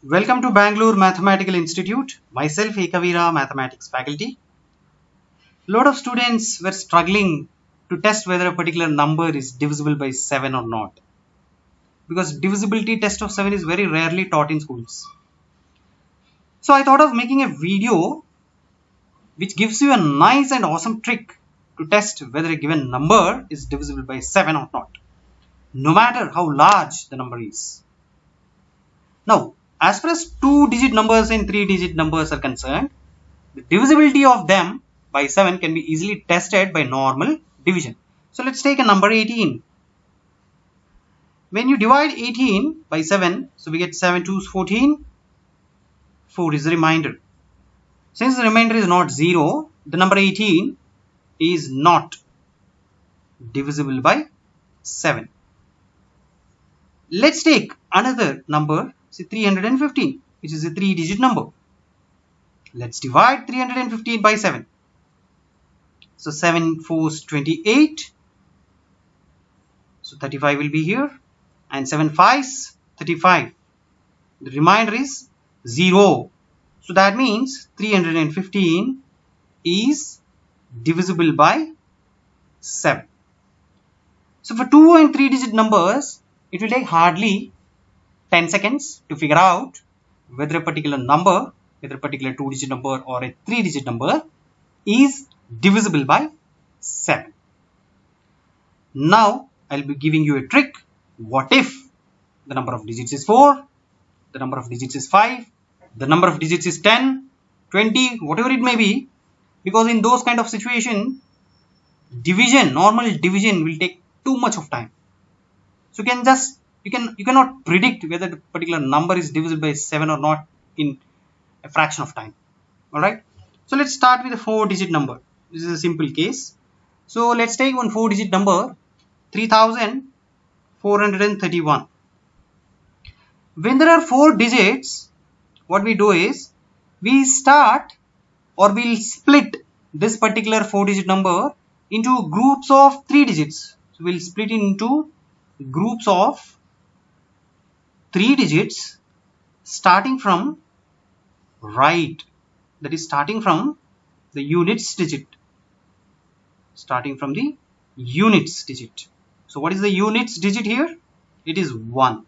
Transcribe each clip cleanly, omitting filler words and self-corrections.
Welcome to Bangalore Mathematical Institute. Myself, Ekavira, Mathematics faculty. Lot of students were struggling to test whether a particular number is divisible by 7 or not. Because divisibility test of 7 is very rarely taught in schools. So I thought of making a video which gives you a nice and awesome trick to test whether a given number is divisible by 7 or not, no matter how large the number is. Now, as far as 2-digit numbers and 3-digit numbers are concerned, the divisibility of them by 7 can be easily tested by normal division. So let's take a number 18. When you divide 18 by 7, so we get 7 2s 14. 4 is the remainder. Since the remainder is not 0, the number 18 is not divisible by 7. Let's take another number, say 315, which is a 3-digit number. Let's divide 315 by 7. So 7 4s 28. So 35 will be here. And 7 5s 35. The remainder is 0. So that means 315 is divisible by 7. So for 2 and 3-digit numbers, it will take hardly 10 seconds to figure out whether a particular number, whether a particular 2-digit number or a 3-digit number is divisible by 7. Now I'll be giving you a trick. What if the number of digits is 4, the number of digits is 5, the number of digits is 10, 20, whatever it may be, because in those kind of situation, normal division will take too much of time. So you cannot predict whether the particular number is divisible by 7 or not in a fraction of time. Alright. So let's start with a 4-digit number. This is a simple case. So let's take one 4-digit number, 3431. When there are 4 digits, what we do is we start or we'll split this particular 4-digit number into groups of 3 digits. So we'll split it into groups of 3 digits starting from right, that is starting from the units digit. Starting from the units digit. So what is the units digit here? It is 1.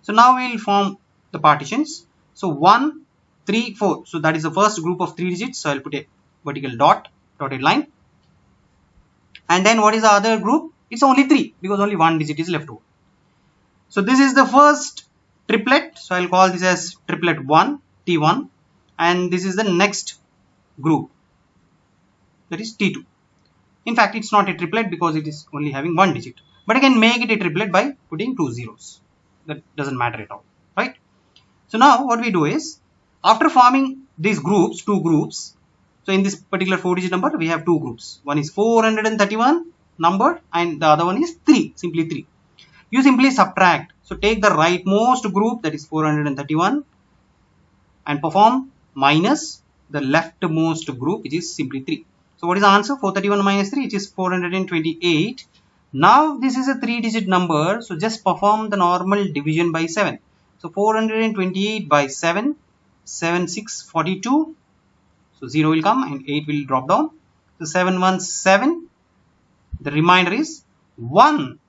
So now we will form the partitions. So 1, 3, 4. So that is the first group of 3 digits. So I will put a vertical dotted line. And then what is the other group? It's only 3 because only 1 digit is left over. So this is the first triplet. So I'll call this as triplet 1, T1. And this is the next group, that is T2. In fact, it's not a triplet because it is only having 1 digit. But I can make it a triplet by putting 2 zeros. That doesn't matter at all, right? So now what we do is, after forming these groups, 2 groups. So in this particular 4-digit number, we have 2 groups. One is 431 number and the other one is 3, simply 3. You simply subtract. So take the rightmost group, that is 431, and perform minus the leftmost group, which is simply 3. So what is the answer? 431 minus 3, which is 428. Now this is a 3-digit number. So just perform the normal division by 7. So 428 by 7, 7 6 42. So 0 will come and 8 will drop down. So 7 1 7. The remainder is 1.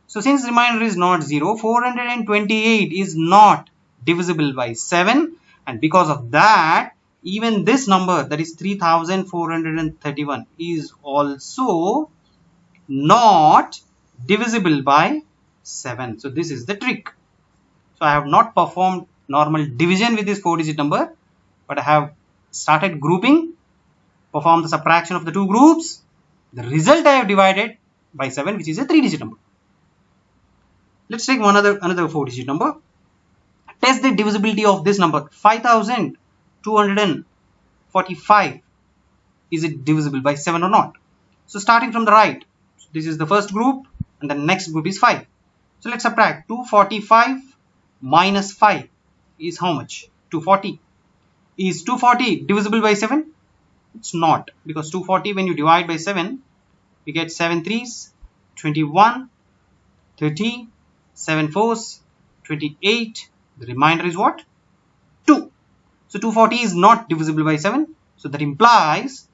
So since the remainder is not 0, 428 is not divisible by 7. And because of that, even this number, that is 3431, is also not divisible by 7. So this is the trick. So I have not performed normal division with this 4-digit number, but I have started grouping, performed the subtraction of the 2 groups. The result I have divided by 7, which is a 3-digit number. Let's take another 4-digit number. Test the divisibility of this number. 5245. Is it divisible by 7 or not? So starting from the right, this is the first group and the next group is 5. So let's subtract. 245 minus 5 is how much? 240. Is 240 divisible by 7? It's not, because 240 when you divide by 7, we get 7 3s 21, 30, 7 4s 28. The remainder is what? So 240 is not divisible by 7. So that implies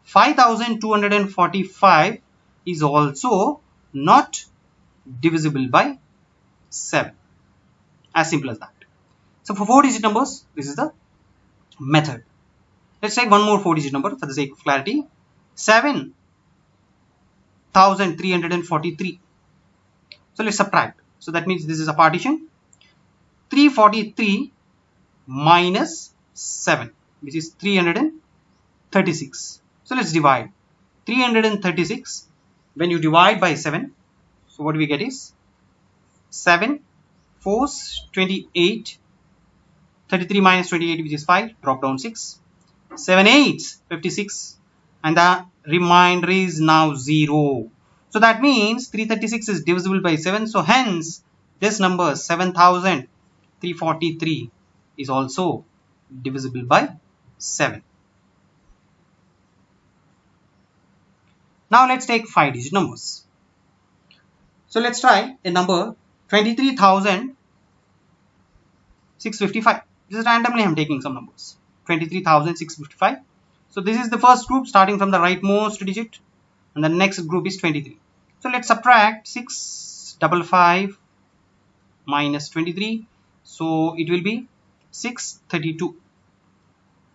5245 is also not divisible by 7. As simple as that. So for 4-digit numbers, this is the method. Let's take one more 4-digit number for the sake of clarity. 7343. So let's subtract. So that means this is a partition. 343 minus 7, which is 336. So let's divide. 336 when you divide by 7. So what we get is 7 4s 28. 33 minus 28, which is 5. Drop down 6. 7 8s 56. And the remainder is now 0. So that means 336 is divisible by 7. So hence this number 7343 is also divisible by 7. Now let's take 5-digit numbers. So let's try a number 23,655. This is randomly I am taking some numbers. 23,655. So this is the first group starting from the rightmost digit, and the next group is 23. So let's subtract 655 minus 23. So it will be 632.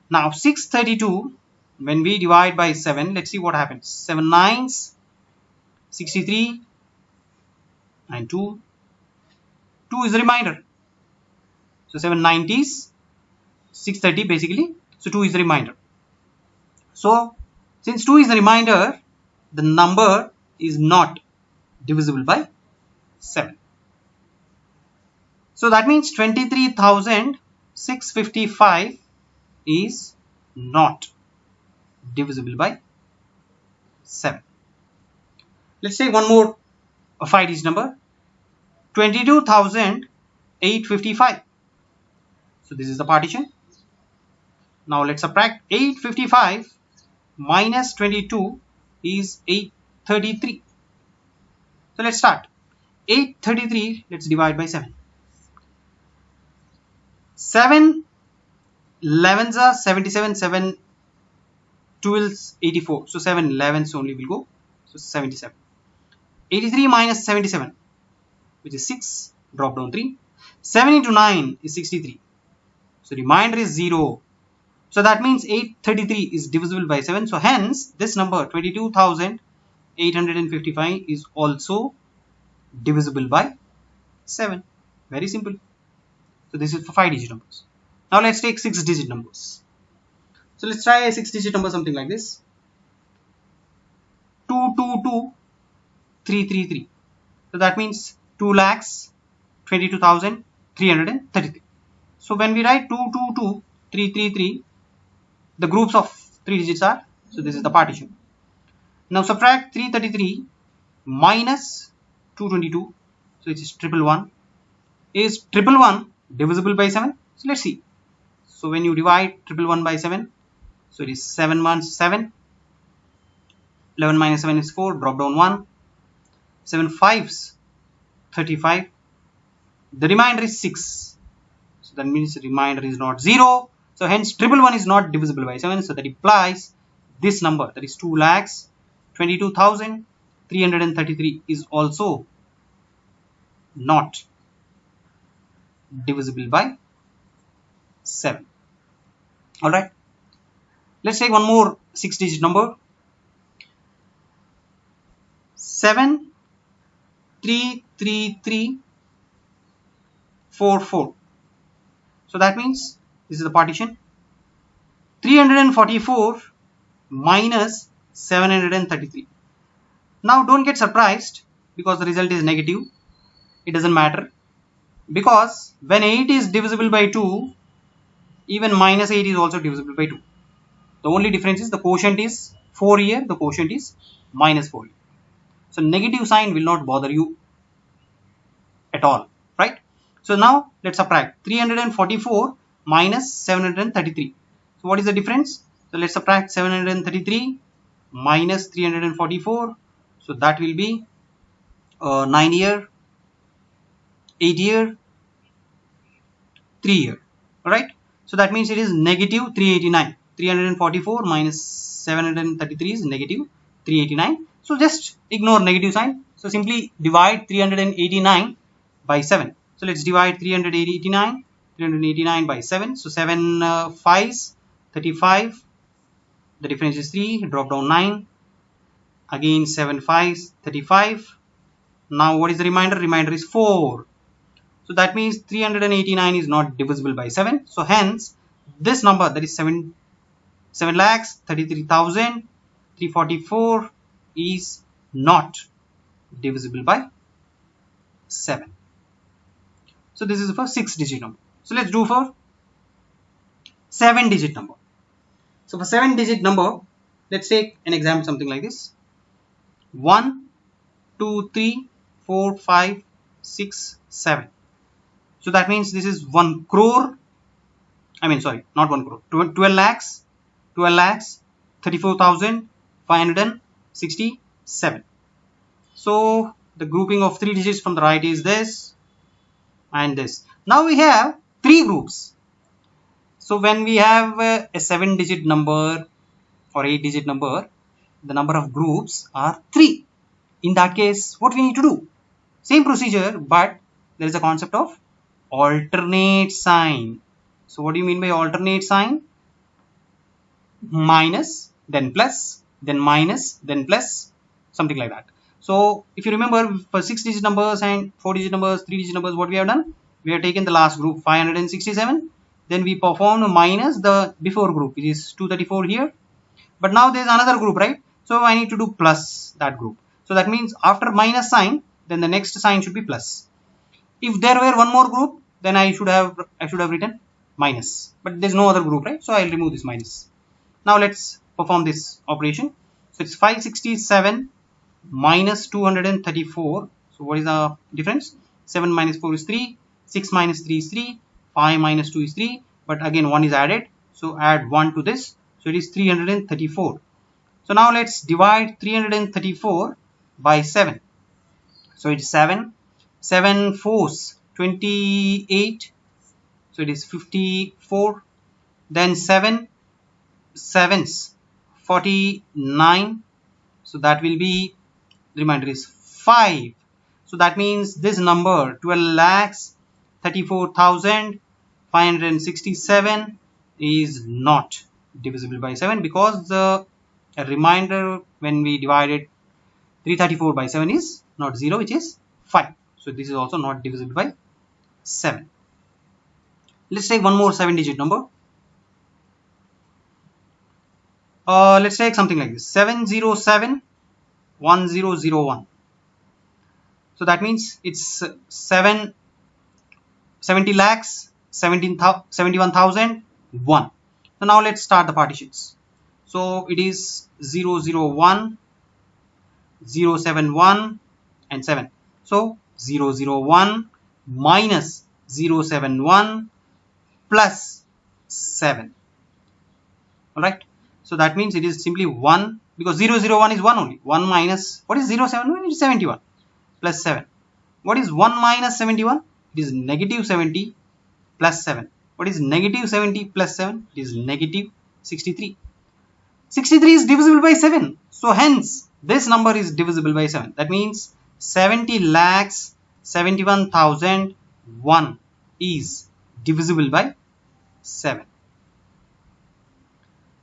Now 632 when we divide by 7, let's see what happens. 7 9s 63 and 2 is a remainder. So 7 90s 630 basically. So 2 is the remainder. So since 2 is the remainder, the number is not divisible by 7. So that means 23,655 is not divisible by 7. Let's take one more 5-digit number. 22,855. So this is the partition. Now let's subtract 855 minus 22 is 833. So let's start. 833, let's divide by 7. 7 11s are 77, 7 12s 84. So 7 11s only will go. So 77. 83 minus 77, which is 6. Drop down 3. 7 into 9 is 63. So remainder is 0. So that means 833 is divisible by 7. So hence this number 22,855 is also divisible by 7. Very simple. So this is for 5-digit numbers. Now let's take 6-digit numbers. So let's try a 6-digit number something like this. 222,333. So that means 2,22,333. So when we write 222,333, the groups of 3 digits are, so this is the partition. Now subtract 333 minus 222, so it is 111. Is 111 divisible by 7? So let's see. So when you divide 111 by 7, so it is 7 1s 7. 11 minus 7 is 4. Drop down 1. 7 5s 35. The remainder is 6. So that means the remainder is not 0. So hence 111 is not divisible by 7. So that implies this number, that is 2,22,333 is also not divisible by 7. Alright. Let's take one more 6-digit number. 7,333,44. So that means this is the partition. 344 minus 733. Now don't get surprised because the result is negative. It doesn't matter, because when 8 is divisible by 2, even minus 8 is also divisible by 2. The only difference is the quotient is 4 here, the quotient is minus 4 here. So negative sign will not bother you at all, right? So now let's subtract 344 minus 733. So what is the difference? So let's subtract 733 minus 344. So that will be 9 here, 8 here, 3 here. Alright. So that means it is negative 389. 344 minus 733 is negative 389. So just ignore negative sign. So simply divide 389 by 7. So let's divide 389 by 7. So 7 5s 35. The difference is 3. Drop down 9. Again 7 5s 35. Now what is the remainder? Remainder is 4. So that means 389 is not divisible by 7. So hence this number, that is 7,33,344 is not divisible by 7. So this is for 6-digit number. So let's do for 7-digit number. So for 7-digit number, let's take an example something like this. 1, 2, 3, 4, 5, 6, 7. So that means this is 1 crore. I mean, sorry, not 1 crore. 12 lakhs, 34,567. So the grouping of 3 digits from the right is this and this. Now we have 3 groups. So when we have a 7-digit number or 8-digit number, the number of groups are 3. In that case, what we need to do? Same procedure, but there is a concept of alternate sign. So what do you mean by alternate sign? Minus, then plus, then minus, then plus, something like that. So if you remember, for 6-digit numbers and 4-digit numbers, 3-digit numbers, what we have done? We have taken the last group 567. Then we performed minus the before group, which is 234 here. But now there is another group, right? So I need to do plus that group. So that means after minus sign, then the next sign should be plus. If there were one more group, then I should have written minus. But there is no other group, right? So I will remove this minus. Now let's perform this operation. So it's 567 minus 234. So what is the difference? 7 minus 4 is 3. 6 minus 3 is 3. 5 minus 2 is 3. But again 1 is added. So add 1 to this. So it is 334. So now let's divide 334 by 7. So it's 7. 7 4s 28. So it is 54. Then 7 7s 49. So that will be, the remainder is 5. So that means this number 12,34,567 is not divisible by 7, because the remainder when we divided 334 by 7 is not 0, which is 5. So this is also not divisible by 7. Let's take one more 7-digit number. Let's take something like this: 7071001. So that means it's 70 lakhs 71,001. So now let's start the partitions. So it is 001, 071 and 7. So 001 minus 071 plus 7. Alright. So that means it is simply 1, because 001 is 1 only. 1 minus, what is 071? It is 71 plus 7. What is 1 minus 71? It is negative 70 plus 7. What is negative 70 plus 7? It is negative 63. 63 is divisible by 7. So hence this number is divisible by 7. That means 70 lakhs 71,001 is divisible by 7.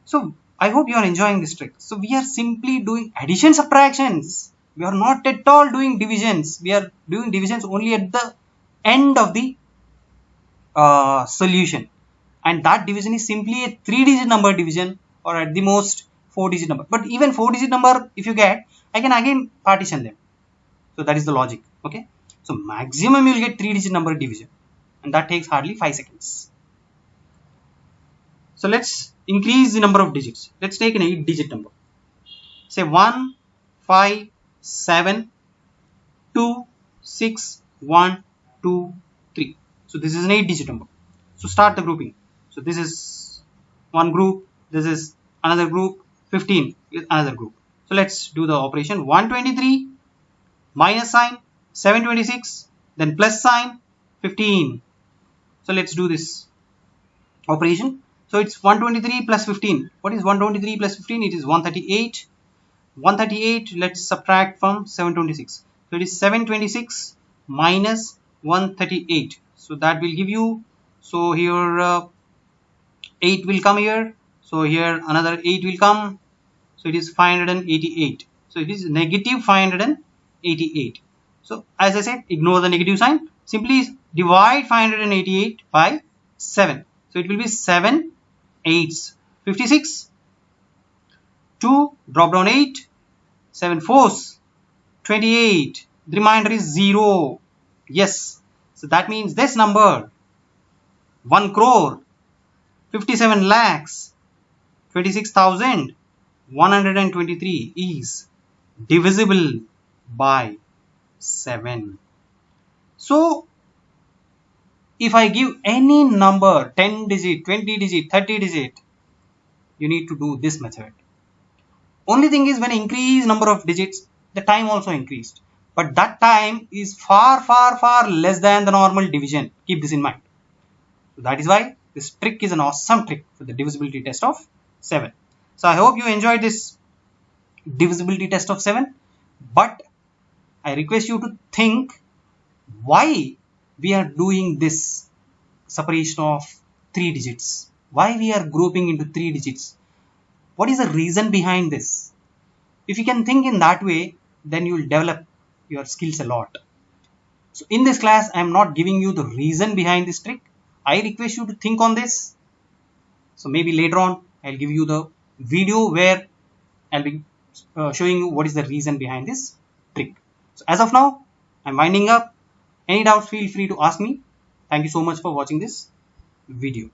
So I hope you are enjoying this trick. So we are simply doing addition subtractions. We are not at all doing divisions. We are doing divisions only at the end of the solution. And that division is simply a 3-digit number division, or at the most 4-digit number. But even 4-digit number, if you get, I can again partition them. So that is the logic. Okay. So maximum you will get 3-digit number division. And that takes hardly 5 seconds. So let's increase the number of digits. Let's take an 8-digit number. Say 1, 5, 7, 2, 6, 1, 2, 3. So this is an 8-digit number. So start the grouping. So this is one group. This is another group. 15 is another group. So let's do the operation. 123 minus sign 726, then plus sign 15. So let's do this. operation. So it's 123 plus 15. What is 123 plus 15? It is 138. 138, let's subtract from 726. So it is 726 minus 138. So that will give you, so here 8 will come here. So here another 8 will come. So it is 588. So it is negative 588. So as I said, ignore the negative sign. Simply divide 588 by 7. So it will be 7 8s 56. 2 drop down 8. 7 4s 28. The remainder is 0. Yes. So that means this number 1 crore 57 lakhs 26,123 is divisible by 7. So if I give any number 10 digit, 20 digit, 30 digit, you need to do this method. Only thing is, when I increase number of digits, the time also increased, but that time is far less than the normal division. Keep this in mind. So that is why this trick is an awesome trick for the divisibility test of 7. So I hope you enjoyed this divisibility test of 7, but I request you to think why we are doing this separation of 3 digits. Why we are grouping into 3 digits. What is the reason behind this? If you can think in that way, then you will develop your skills a lot. So in this class, I am not giving you the reason behind this trick. I request you to think on this. So maybe later on, I'll give you the video where I'll be showing you what is the reason behind this trick. So as of now, I'm winding up. Any doubts, feel free to ask me. Thank you so much for watching this video.